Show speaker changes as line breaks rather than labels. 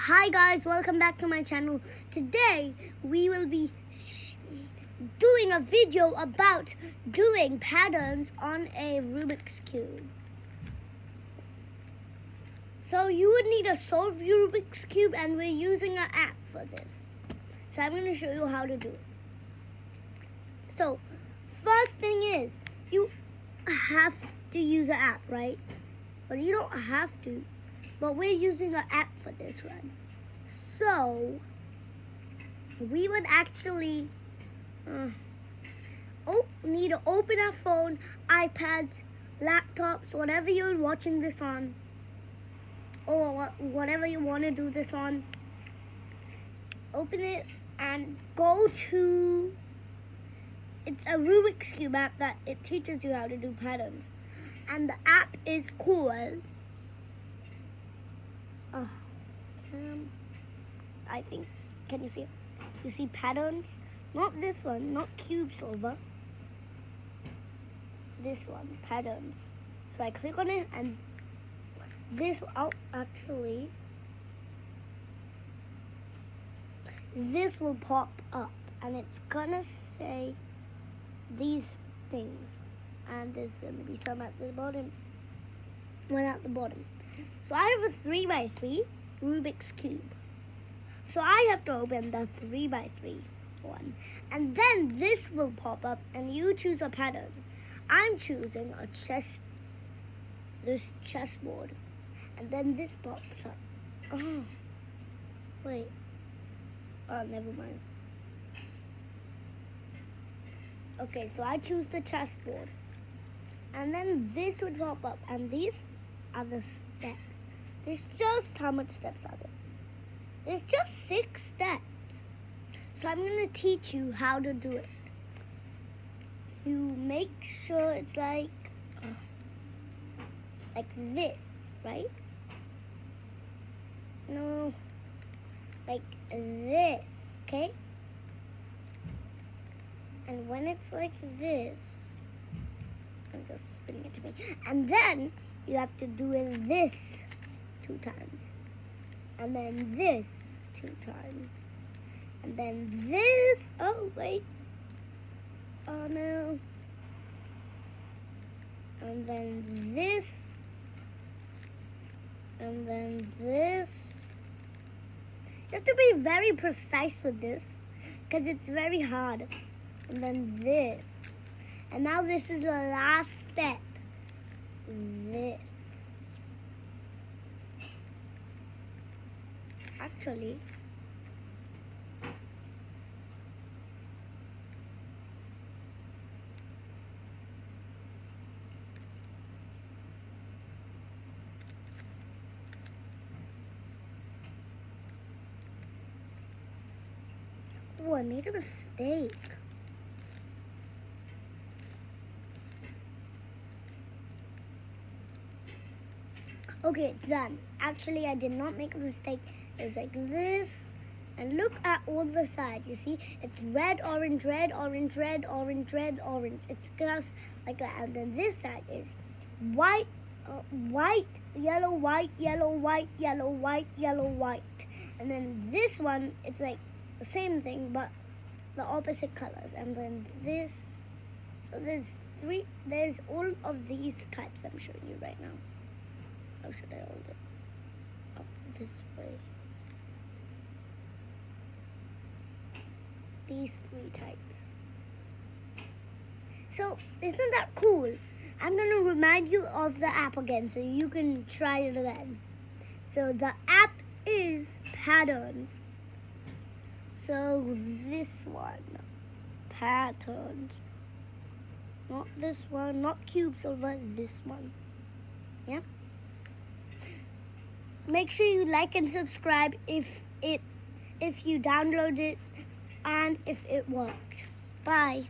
Hi guys, welcome back to my channel. Today we will be doing a video about doing patterns on a Rubik's Cube. So you would need a solved Rubik's Cube, and we're using an app for this. So I'm going to show you how to do it. So first thing is, you have to use an app, right? But you don't have to. But we're using an app for this one. So we would actually need to open our phone, iPads, laptops, whatever you're watching this on, or whatever you want to do this on. Open it and go to, it's a Rubik's Cube app that it teaches you how to do patterns. And the app is called, I think, can you see it? You see patterns? Not this one, not cube solver. This one, patterns. So I click on it and this, this will pop up and it's gonna say these things. And there's gonna be some at the bottom, one at the bottom. So I have a 3x3 Rubik's Cube. So I have to open the 3x3 one. And then this will pop up and you choose a pattern. I'm choosing a chessboard. And then this pops up. Oh, wait. Oh, never mind. Okay, so I choose the chessboard. And then this would pop up. And these are the steps. There's just, how much steps are there? There's just 6 steps. So I'm going to teach you how to do it. You make sure it's like this, right? No, like this, okay? And when it's like this, I'm just spinning it to me. And then you have to do it this 2 times. And then this 2 times. And then this, oh wait. Oh no. And then this. And then this. You have to be very precise with this, because it's very hard. And then this. And now this is the last step. This. Actually, oh, I made a mistake. Okay, it's done. Actually, I did not make a mistake. It's like this. And look at all the sides. You see? It's red, orange, red, orange, red, orange, red, orange. It's just like that. And then this side is white, white, yellow, white, yellow, white, yellow, white, yellow, white. And then this one, it's like the same thing, but the opposite colors. And then this. So there's all of these types I'm showing you right now. How should I hold it? Up this way. These 3 types. So, isn't that cool? I'm going to remind you of the app again so you can try it again. So, the app is patterns. So, this one. Patterns. Not this one, not cube solver, this one. Yeah? Make sure you like and subscribe if you download it and if it worked. Bye.